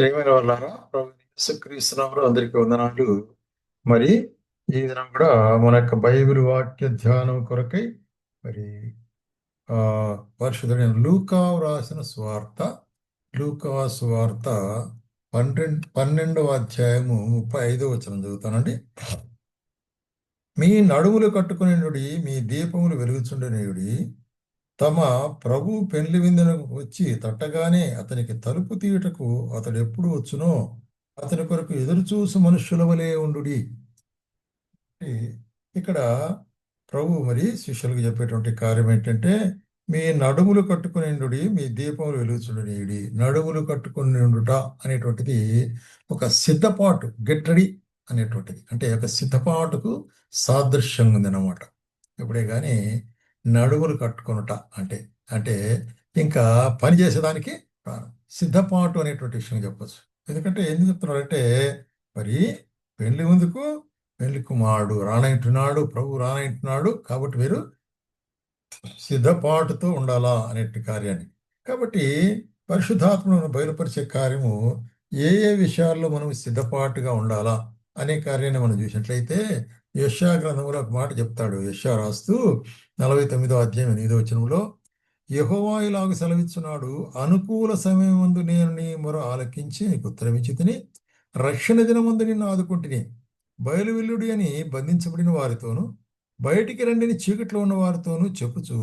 ప్రియమైన వాళ్ళారా, ప్రభు యేసుక్రీస్తునామములో అందరికీ వందనాలు. మరి ఈ దినం కూడా మన యొక్క బైబిల్ వాక్య ధ్యానం కొరకై మరి ఆ పరిశుద్ధుడైన లూకా రాసిన స్వార్త, లూకా స్వార్త 12వ అధ్యాయము 35వ వచనం చదువుతానండి. మీ నడుములు కట్టుకునేనుడి, మీ దీపములు వెలుగుచుండనేయుడి. తమ ప్రభు పెండ్లి విందునకు వచ్చి తట్టగానే అతనికి తలుపు తీయుటకు అతడు ఎప్పుడు వచ్చునో అతని కొరకు ఎదురుచూసు మనుష్యుల వలె ఉండుడి. ఇక్కడ ప్రభు మరి శిష్యులకు చెప్పేటువంటి కార్యం ఏంటంటే, మీ నడుములు కట్టుకునేండుడి, మీ దీపములు వెలుగుచుండనీయుడి. నడుములు కట్టుకుని ఉండుట అనేటువంటిది ఒక సిద్ధపాటు, గెట్ రెడీ అనేటువంటిది, అంటే ఒక సిద్ధపాటుకు సాదృశ్యంగా ఉందన్నమాట. ఇప్పుడే కానీ నడుములు కట్టుకొనుట అంటే అంటే ఇంకా పని చేసేదానికి సిద్ధపాటు అనేటువంటి విషయం చెప్పచ్చు. ఎందుకంటే ఎందుకు చెప్తున్నారంటే, మరి పెళ్లి ముందుకు పెళ్లి కుమారుడు రానంటున్నాడు, ప్రభు రానంటున్నాడు, కాబట్టి మీరు సిద్ధపాటుతో ఉండాలా అనే కార్యాన్ని. కాబట్టి పరిశుద్ధాత్మను బయలుపరిచే కార్యము ఏ ఏ విషయాల్లో మనం సిద్ధపాటుగా ఉండాలా అనే కార్యాన్ని మనం చూసినట్లయితే, యెషయా గ్రంథంలో ఒక మాట చెప్తాడు. యెషయా రాస్తూ 49వ అధ్యాయం 8వ వచనంలో, యెహోవా ఇలాగ సెలవిస్తున్నాడు, అనుకూల సమయమందు నేను నీ మొర ఆలకించి నీకు ఉత్తరమిచ్చి తిని, రక్షణ దినమందు నిన్ను ఆదుకుంటుని, బయలువెల్లుడి అని బంధించబడిన వారితోనూ బయటికి రండిని చీకట్లో ఉన్న వారితోనూ చెప్పుచు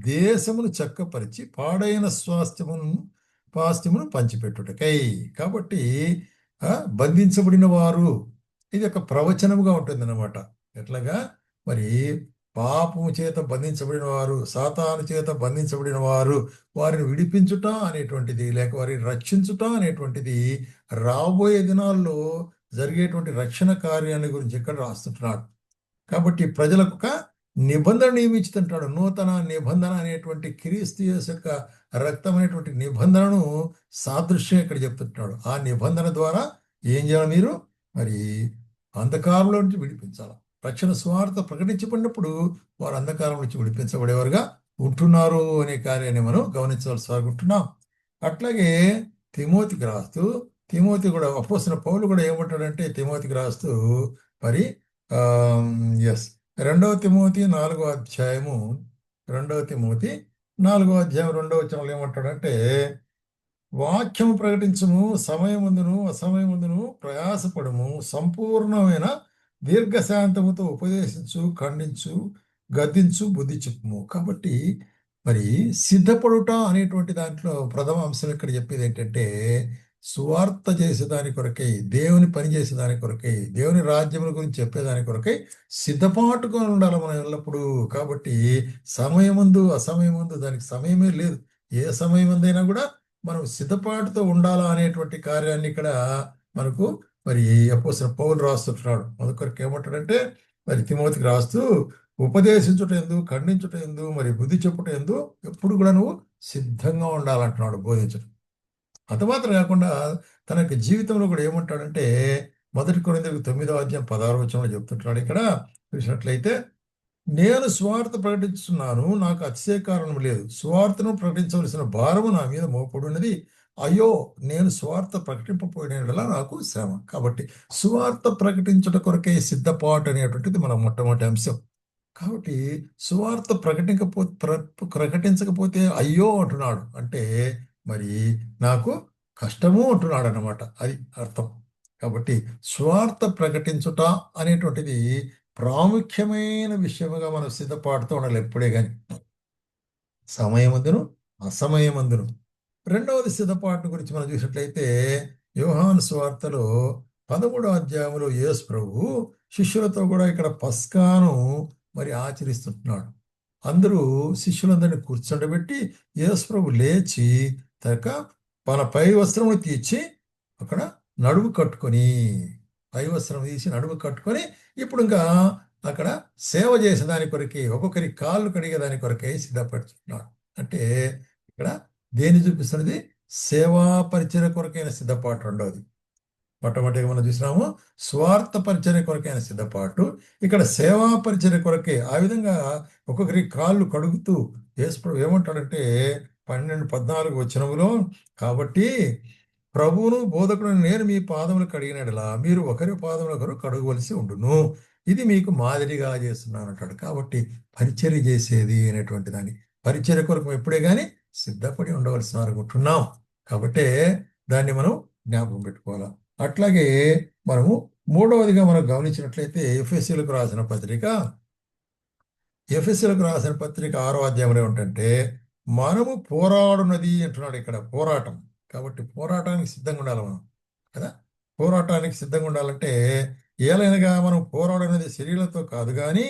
దేశమును చక్కపరిచి పాడైన స్వాస్థ్యమును పంచిపెట్టుటకై. కాబట్టి బంధించబడిన వారు, ఇది ఒక ప్రవచనముగా ఉంటుంది అన్నమాట. ఎట్లాగా మరి పాపము చేత బంధించబడిన వారు, సాతాను చేత బంధించబడిన వారు, వారిని విడిపించుట అనేటువంటిది, లేక వారిని రక్షించుట అనేటువంటిది రాబోయే దినాల్లో జరిగేటువంటి రక్షణ కార్యాల గురించి ఇక్కడ రాస్తుంటున్నాడు. కాబట్టి ప్రజలకు ఒక నిబంధన నియమించుతుంటాడు. నూతన నిబంధన అనేటువంటి క్రీస్తు యేసు యొక్క రక్తం అనేటువంటి నిబంధనను సాదృశ్యం ఇక్కడ చెప్తుంటున్నాడు. ఆ నిబంధన ద్వారా ఏం చేయాలి? మీరు మరి అంధకారంలో నుంచి విడిపించాలి. రక్షణ స్వార్థ ప్రకటించబడినప్పుడు వారు అంధకారం నుంచి విడిపించబడేవారుగా ఉంటున్నారు అనే కార్యాన్ని మనం గమనించవలసి ఉంటున్నాం. అట్లాగే తిమోతికి రాస్తూ, తిమోతి కూడా అపోస్తలుడైన పౌలు కూడా ఏమంటాడంటే, తిమోతికి రాస్తూ మరి ఎస్ 2వ తిమోతి 4వ అధ్యాయము 2వ తిమోతి 4వ అధ్యాయం 2వ వచనంలో ఏమంటాడంటే, వాక్యము ప్రకటించుము, సమయమందును అసమయమందును ప్రయాసపడము, సంపూర్ణమైన దీర్ఘశాంతముతో ఉపదేశించు, ఖండించు, గద్దించు, బుద్ధి చెప్పుము. కాబట్టి మరి సిద్ధపడుట అనేటువంటి దాంట్లో ప్రథమ అంశం ఇక్కడ చెప్పేది ఏంటంటే, సువార్త చేసేదాని కొరకై, దేవుని పని చేసేదాని కొరకై, దేవుని రాజ్యముల గురించి చెప్పేదాని కొరకై సిద్ధపాటుగా ఉండాలి మనం ఎల్లప్పుడూ. కాబట్టి సమయమందు అసమయమందు దానికి సమయమే లేదు. ఏ సమయమందైనా కూడా మనం సిద్ధపాటుతో ఉండాలా అనేటువంటి కార్యాన్ని ఇక్కడ మనకు మరి అపోస్తలుడైన పౌలు రాస్తుంటున్నాడు. మొదకొరకు ఏమంటాడంటే, మరి తిమోతికి రాస్తూ, ఉపదేశించుట ఎందు, ఖండించుట ఎందు, మరి బుద్ధి చెప్పుట ఎందు ఎప్పుడు కూడా నువ్వు సిద్ధంగా ఉండాలంటున్నాడు, బోధించడం. అంత మాత్రం కాకుండా తన యొక్క జీవితంలో కూడా ఏమంటాడంటే, 1 కొరింథీయులకు 9వ అధ్యాయం 16వ వచనంలో చెప్తుంటున్నాడు. ఇక్కడ చూసినట్లయితే, నేను సువార్త ప్రకటిస్తున్నాను, నాకు అతిశయ కారణం లేదు. సువార్తను ప్రకటించవలసిన భారము నా మీద మోపడున్నది. అయ్యో, నేను సువార్త ప్రకటింపపోయినలా నాకు శ్రమ. కాబట్టి సువార్త ప్రకటించుట కొరకే సిద్ధపాటు అనేటువంటిది మన మొట్టమొదటి అంశం. కాబట్టి సువార్త ప్రకటించకపోతే అయ్యో అంటున్నాడు. అంటే మరి నాకు కష్టము అంటున్నాడు అన్నమాట. అది అర్థం. కాబట్టి స్వార్థ ప్రకటించుట అనేటువంటిది ప్రాముఖ్యమైన విషయముగా మనం సిద్ధపాటుతో ఉండాలి ఎప్పుడే కానీ, సమయమందును అసమయమందును. రెండవది సిద్ధపాటు గురించి మనం చూసినట్లయితే, యోహాను సువార్తలో 13వ అధ్యాయంలో యేసు ప్రభు శిష్యులతో కూడా ఇక్కడ పస్కాను మరి ఆచరిస్తుంటున్నాడు. అందరూ శిష్యులందరినీ కూర్చోబెట్టి యేసు ప్రభు లేచి తన పై వస్త్రమును తీర్చి అక్కడ నడుము కట్టుకొని, పై వస్త్రం తీసి నడుము కట్టుకొని, ఇప్పుడు ఇంకా అక్కడ సేవ చేసేదాని కొరకే, ఒక్కొక్కరి కాళ్ళు కడిగేదాని కొరకే సిద్ధపడుతున్నాడు. అంటే ఇక్కడ దేన్ని చూపిస్తున్నది? సేవా పరిచర్య కొరకైన సిద్ధపాటు. రెండవది, మొట్టమొదటిగా మనం చూసినాము స్వార్థ పరిచర్య కొరకైన సిద్ధపాటు, ఇక్కడ సేవా పరిచర్య కొరకే. ఆ విధంగా ఒక్కొక్కరి కాళ్ళు కడుగుతూ యేసు ప్రభు ఏమంటాడంటే 12-14 వచనములో, కాబట్టి ప్రభువును బోధకుడు నేను మీ పాదములు కడిగినట్లా మీరు ఒకరి పాదములు ఒకరు కడగవలసి ఉండును. ఇది మీకు మాదిరిగా చేస్తున్నాను అంటాడు. కాబట్టి పరిచర్య చేసేది అనేటువంటి దాన్ని పరిచర్య కొరకు ఎప్పుడే కానీ సిద్ధపడి ఉండవలసిన వారు ఉంటున్నాం. కాబట్టే దాన్ని మనం జ్ఞాపకం పెట్టుకోవాలి. అట్లాగే మనము మూడవదిగా మనం గమనించినట్లయితే ఎఫెసీయులకు రాసిన పత్రిక 6వ అధ్యాయంలో ఏమిటంటే మనము పోరాడునది అంటున్నాడు ఇక్కడ పోరాటం. కాబట్టి పోరాటానికి సిద్ధంగా ఉండాలి మనం కదా. పోరాటానికి సిద్ధంగా ఉండాలంటే ఏలైనగా మనం పోరాడనేది శరీరంతో కాదు కానీ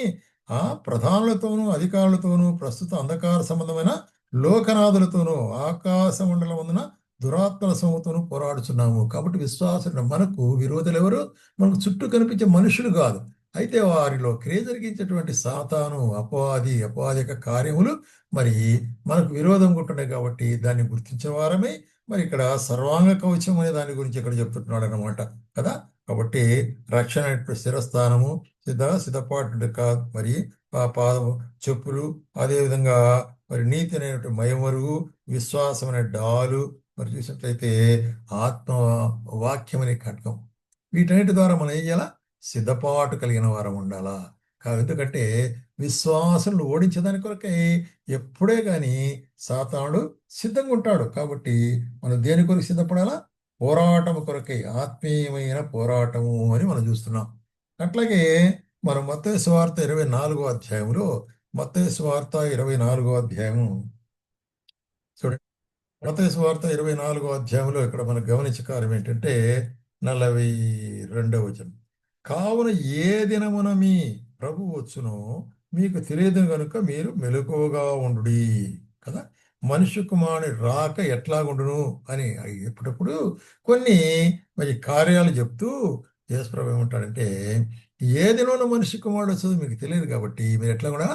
ఆ ప్రధానులతోనూ అధికారులతోనూ ప్రస్తుత అంధకార సంబంధమైన లోకనాథులతోనూ ఆకాశ మండలం వందున దురాత్మల సమూహతోనూ పోరాడుచున్నాము. కాబట్టి విశ్వాసులు మనకు విరోధులు ఎవరు? మనకు చుట్టూ కనిపించే మనుషులు కాదు. అయితే వారిలో క్రియ జరిగించేటువంటి సాతాను అపవాది యొక్క కార్యములు మరి మనకు విరోధం ఉంటున్నాయి. కాబట్టి దాన్ని గుర్తించే వారమే మరి ఇక్కడ సర్వాంగ కవచం అనే దాని గురించి ఇక్కడ చెప్తున్నాడు అన్నమాట కదా. కాబట్టి రక్షణ శిరస్థానము సిద్ధపాటు మరి పాదము చెప్పులు, అదేవిధంగా మరి నీతి అనేటువంటి మయమరుగు, విశ్వాసం అనే డాలు, మరి చూసినట్లయితే ఆత్మ వాక్యం అనే ఖడ్గం. వీటన్నిటి ద్వారా మనం ఏం చేయాలా? సిద్ధపాటు కలిగిన వారం ఉండాలా. ఎందుకంటే విశ్వాసులను ఓడించదాని కొరకై ఎప్పుడే కానీ సాతానుడు సిద్ధంగా ఉంటాడు. కాబట్టి మనం దేని కొరకు సిద్ధపడాలా? పోరాటము కొరకై, ఆత్మీయమైన పోరాటము అని మనం చూస్తున్నాం. అట్లాగే మనం మత్తయి సువార్త 24వ అధ్యాయంలో మత్తయి సువార్త 24వ అధ్యాయము చూడండి. మత్తయి సువార్త 24వ అధ్యాయంలో ఇక్కడ మనం గమనించే కార్యం ఏంటంటే 42వ వచనం. కావున ఏ దినమున మీ ప్రభు వచ్చునో మీకు తెలియదు కనుక మీరు మెలకువగా ఉండుడి కదా. మనుష్య కుమారుని రాక ఎట్లాగుండును అని ఎప్పుడప్పుడు కొన్ని మరి కార్యాలు చెప్తూ యేసుప్రభు ఏమంటాడంటే ఏ దినంలో మనిషి కుమారుడు వచ్చేది మీకు తెలియదు కాబట్టి మీరు ఎట్లా కూడా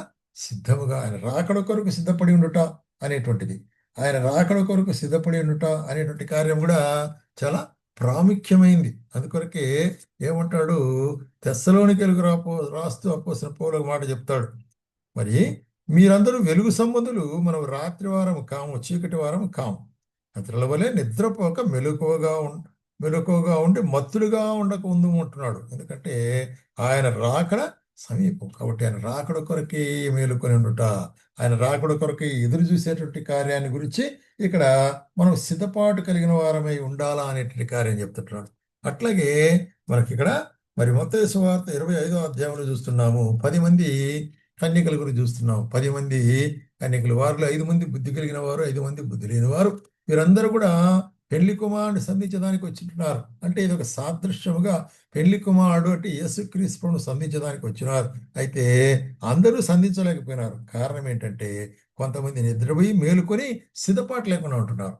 సిద్ధముగా ఆయన రాకడ కొరకు సిద్ధపడి ఉండుట అనేటువంటిది, ఆయన రాకడ కొరకు సిద్ధపడి ఉండుట అనేటువంటి కార్యం కూడా చాలా ప్రాముఖ్యమైంది. అందుకొరకే ఏమంటాడు తెస్సలోనికీయులకు రాస్తూ అపోస్తలుడైన పౌలు ఒక మాట చెప్తాడు. మరి మీరందరూ వెలుగు సంబంధులు, మనం రాత్రి వారం కాము, చీకటి వారం కాము. అతరుల వలె నిద్రపోక మెలకువగా ఉండి మత్తులుగా ఉండక ఉందు అంటున్నాడు. ఎందుకంటే ఆయన రాకడ సమీపం. కాబట్టి ఆయన రాకడ కొరకే మేలుకొని ఉండుట, ఆయన రాకడ కొరకే ఎదురు చూసేటువంటి కార్యాన్ని గురించి ఇక్కడ మనం సిద్ధపాటు కలిగిన వారమై ఉండాలా అనేటువంటి కార్యం చెప్తుంటున్నాడు. అట్లాగే మనకి ఇక్కడ మరి మత్తయి సువార్త 25వ అధ్యాయంలో చూస్తున్నాము 10 మంది కన్యకల గురించి చూస్తున్నాం. 10 మంది కన్యకలు, వారిలో 5 మంది బుద్ధి కలిగిన వారు, 5 మంది బుద్ధి లేని వారు. వీరందరూ కూడా పెళ్లి కుమారుని సంధించడానికి వచ్చింటున్నారు. అంటే ఇది ఒక సాదృశ్యముగా పెళ్లి కుమారుడు అంటే యేసుక్రీస్తును సంధించడానికి వచ్చినారు. అయితే అందరూ సంధించలేకపోయినారు. కారణం ఏంటంటే కొంతమంది నిద్రపోయి మేలుకొని సిద్ధపాటు లేకుండా ఉంటున్నారు.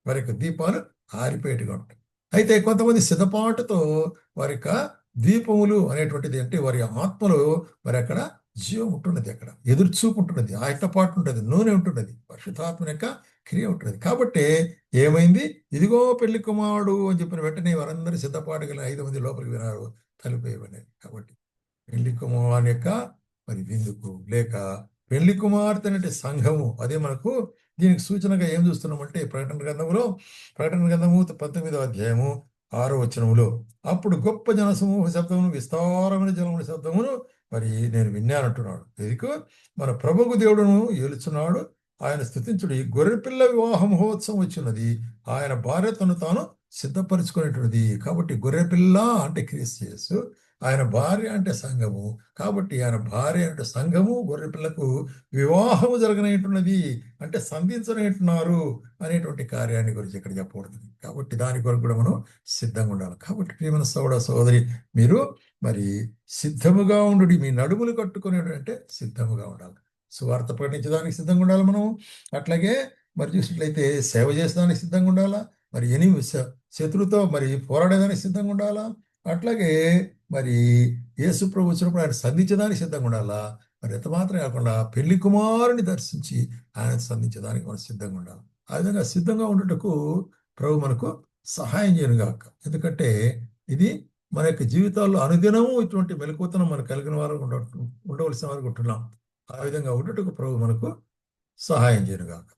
వారి యొక్క దీపాలు ఆరిపోయేట్టుగా ఉంటాయి. అయితే కొంతమంది సిద్ధపాటుతో వారి యొక్క దీపములు అనేటువంటిది అంటే వారి ఆత్మలో మరి అక్కడ జీవం ఉంటున్నది, అక్కడ ఎదురుచూపు ఉంటున్నది, ఆయతపాటు ఉంటుంది, నూనె ఉంటున్నది, పరిశుద్ధాత్మ యొక్క క్రియ ఉంటున్నది. కాబట్టి ఏమైంది? ఇదిగో పెళ్లి కుమారుడు అని చెప్పిన వెంటనే వారందరూ సిద్ధపాటు గల 5 మంది లోపలికి వినారు, తలుపేయమనేది. కాబట్టి పెళ్లి కుమారుని యొక్క మరి విందుకు లేక పెళ్లి కుమార్తె అంటే సంఘము, అదే మనకు దీనికి సూచనగా ఏం చూస్తున్నామంటే ప్రకటన గ్రంథము 19వ అధ్యాయము 6వ వచనములో అప్పుడు గొప్ప జనసమూహ శబ్దమును విస్తారమైన జలముల శబ్దమును మరి నేను విన్నానంటున్నాడు. ఎందుకు? మన ప్రభువు దేవుడును ఏలుచున్నాడు, ఆయన స్తుతించుడి. గొర్రెపిల్ల వివాహ మహోత్సవం వచ్చినది, ఆయన భార్య తను తాను సిద్ధపరచుకునేటువంటిది. కాబట్టి గొర్రెపిల్ల అంటే క్రీస్తు యేసు, ఆయన భార్య అంటే సంఘము. కాబట్టి ఆయన భార్య అంటే సంఘము, గొర్రెపిల్లకు వివాహము జరగనేటున్నది అంటే సంధించనేటున్నారు అనేటువంటి కార్యాన్ని గురించి ఇక్కడ చెప్పబడుతుంది. కాబట్టి దాని కొరకు కూడా మనం సిద్ధంగా ఉండాలి. కాబట్టి ప్రియమైన సోదరి మీరు మరి సిద్ధముగా ఉండు, మీ నడుములు కట్టుకునేటువంటి అంటే సిద్ధముగా ఉండాలి. సువార్త ప్రకటించడానికి సిద్ధంగా ఉండాలి మనం. అట్లాగే మరి చూసినట్లయితే సేవ చేసేదానికి సిద్ధంగా ఉండాలా, మరి శత్రుతో మరి పోరాడేదానికి సిద్ధంగా ఉండాలా. అట్లాగే మరి యేసు ప్రభు వచ్చినప్పుడు ఆయన సంధించడానికి సిద్ధంగా ఉండాలా. మరి ఎంత మాత్రం కాకుండా పెళ్లి కుమారుని దర్శించి ఆయన సంధించడానికి మనం సిద్ధంగా ఉండాలి. ఆ విధంగా సిద్ధంగా ఉండటకు ప్రభు మనకు సహాయం చేయనుగాక. ఎందుకంటే ఇది మన యొక్క జీవితాల్లో అనుదినము ఇటువంటి మెలకువతనం మనకు కలిగిన వారు ఉండవలసిన వారు ఉంటున్నాం. ఆ విధంగా ఉండటకు ప్రభు మనకు సహాయం చేయనుగాక.